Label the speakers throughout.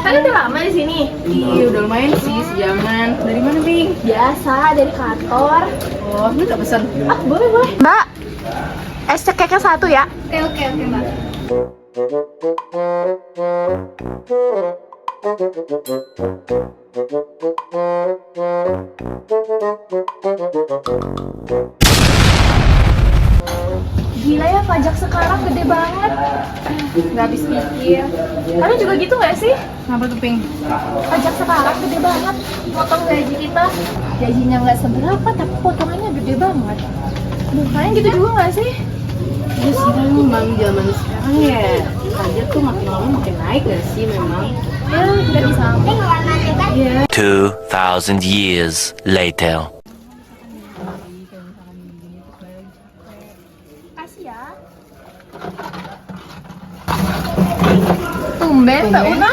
Speaker 1: Kalian udah lama di sini?
Speaker 2: Iya, udah lumayan sih sejaman. Dari mana, Bing?
Speaker 1: Biasa, dari kantor.
Speaker 2: Oh, lu udah pesan?
Speaker 1: Ah, boleh, boleh. Mbak, es cekeknya satu ya.
Speaker 3: Oke, Mbak.
Speaker 1: Gila ya, pajak sekarang gede banget. Nggak habis pikir. Kalian juga gitu nggak sih?
Speaker 2: Kenapa tuh, Ping?
Speaker 1: Pajak sekarang gede banget. Potong gaji kita. Gajinya nggak seberapa, tapi potongannya gede banget. Aduh, kalian gitu juga nggak sih?
Speaker 2: Ya sih, memang zaman sekarang ya pajak tuh makin lama makin naik gak sih memang?
Speaker 1: Ya, nggak disangka.
Speaker 2: Iya.
Speaker 4: 2,000 years later.
Speaker 1: Kasih ya. Tumben, Mbak Una.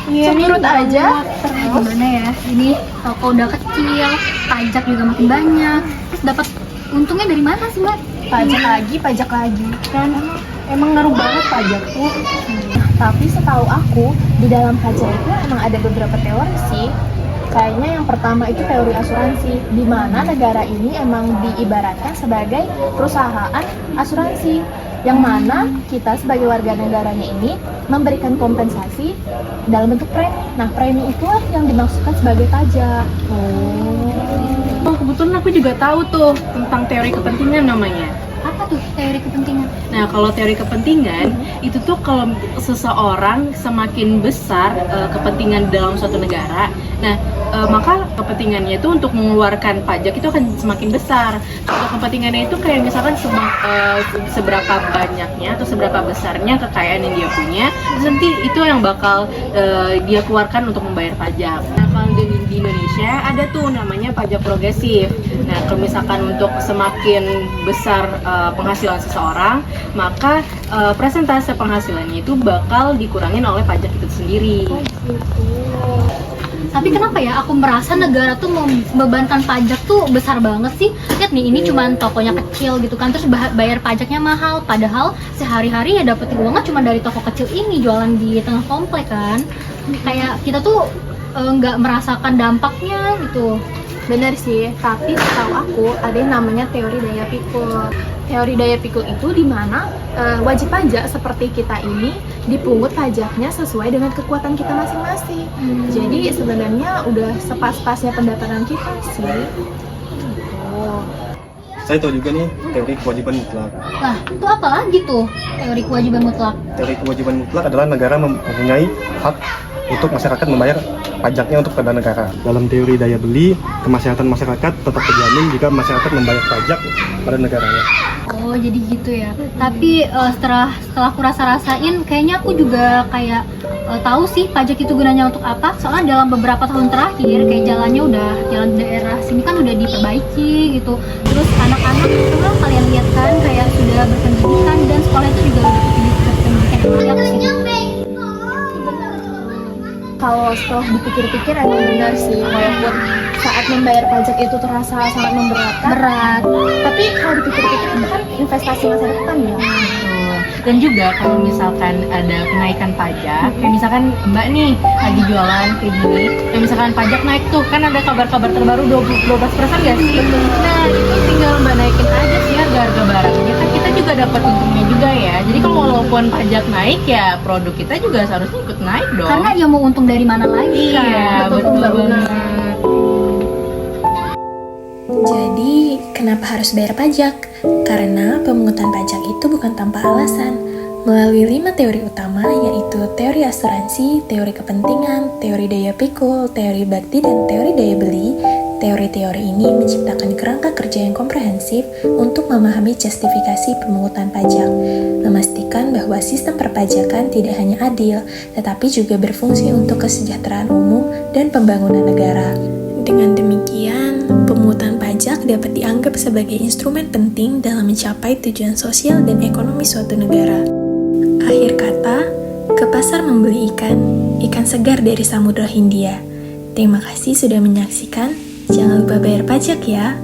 Speaker 1: Cemberut aja.
Speaker 3: Gimana ya? Ini toko udah kecil, pajak juga makin banyak. Terus dapat untungnya dari mana sih, Mbak?
Speaker 1: Pajak lagi. Kan emang ngaruh banget pajak tuh. Tapi setahu aku, di dalam pajak itu emang ada beberapa teori sih. Kayaknya yang pertama itu teori asuransi, di mana negara ini emang diibaratkan sebagai perusahaan asuransi, yang mana kita sebagai warga negaranya ini memberikan kompensasi dalam bentuk premi. Nah, premi itulah yang dimaksudkan sebagai pajak.
Speaker 2: Oh, kebetulan aku juga tahu tuh tentang teori kepentingan namanya.
Speaker 3: Apa tuh teori kepentingan?
Speaker 2: Nah, kalau teori kepentingan itu tuh kalau seseorang semakin besar kepentingan dalam suatu negara, nah maka kepentingannya itu untuk mengeluarkan pajak itu akan semakin besar. Kalau kepentingannya itu kayak misalkan seberapa banyaknya atau seberapa besarnya kekayaan yang dia punya, terus nanti itu yang bakal dia keluarkan untuk membayar pajak. Nah, kalau di Indonesia ada tuh namanya pajak progresif. Nah, kalau misalkan untuk semakin besar penghasilan seseorang, maka persentase penghasilannya itu bakal dikurangin oleh pajak itu sendiri.
Speaker 3: Tapi kenapa ya aku merasa negara tuh membebankan pajak tuh besar banget sih? Lihat nih, ini cuman tokonya kecil gitu kan, terus bayar pajaknya mahal. Padahal sehari-hari ya dapat uangnya cuma dari toko kecil ini jualan di tengah komplek kan. Kayak kita tuh nggak merasakan dampaknya gitu.
Speaker 1: Benar sih, tapi setahu aku ada yang namanya teori daya pikul. Teori daya pikul itu di mana wajib pajak seperti kita ini dipungut pajaknya sesuai dengan kekuatan kita masing-masing. Jadi sebenarnya udah sepas-pasnya pendapatan kita sih.
Speaker 5: Saya tahu juga nih teori kewajiban mutlak.
Speaker 3: Lah, itu apa lagi tuh teori kewajiban mutlak?
Speaker 5: Teori kewajiban mutlak adalah negara mempunyai hak untuk masyarakat membayar pajaknya untuk pada negara. Dalam teori daya beli, kemaslahatan masyarakat tetap terjamin jika masyarakat membayar pajak pada negaranya.
Speaker 3: Oh, jadi gitu ya. Tapi setelah aku rasa-rasain, kayaknya aku juga kayak tahu sih pajak itu gunanya untuk apa. Soalnya dalam beberapa tahun terakhir kayak jalan daerah sini kan udah diperbaiki gitu. Terus anak-anak itu kan kalian lihat kan kayak sudah berpendidikan, dan sekolah itu juga udah berpendidikan yang layak sih.
Speaker 1: Kalau setelah dipikir-pikir emang benar sih, walaupun saat membayar pajak itu terasa sangat memberatkan.
Speaker 3: Berat.
Speaker 1: Tapi kalau dipikir-pikir itu kan investasi masa depan ya.
Speaker 2: Dan juga kalau misalkan ada kenaikan pajak, kayak misalkan Mbak nih lagi jualan kayak gini, kayak misalkan pajak naik tuh, kan ada kabar-kabar terbaru 12% gak sih? Nah, itu tinggal Mbak naikin aja sih harga barangnya, kan kita juga dapat untungnya juga ya. Jadi kalau walaupun pajak naik ya produk kita juga seharusnya ikut naik dong.
Speaker 3: Karena ya mau untung dari mana lagi kan?
Speaker 2: Iya, betul banget.
Speaker 6: Jadi, kenapa harus bayar pajak? Karena pemungutan pajak itu bukan tanpa alasan. Melalui 5 teori utama, yaitu teori asuransi, teori kepentingan, teori daya pikul, teori bakti, dan teori daya beli, teori-teori ini menciptakan kerangka kerja yang komprehensif untuk memahami justifikasi pemungutan pajak, memastikan bahwa sistem perpajakan tidak hanya adil, tetapi juga berfungsi untuk kesejahteraan umum dan pembangunan negara. Dengan demikian, pemungutan pajak dapat dianggap sebagai instrumen penting dalam mencapai tujuan sosial dan ekonomi suatu negara. Akhir kata, ke pasar membeli ikan segar dari Samudra Hindia. Terima kasih sudah menyaksikan. Jangan lupa bayar pajak ya.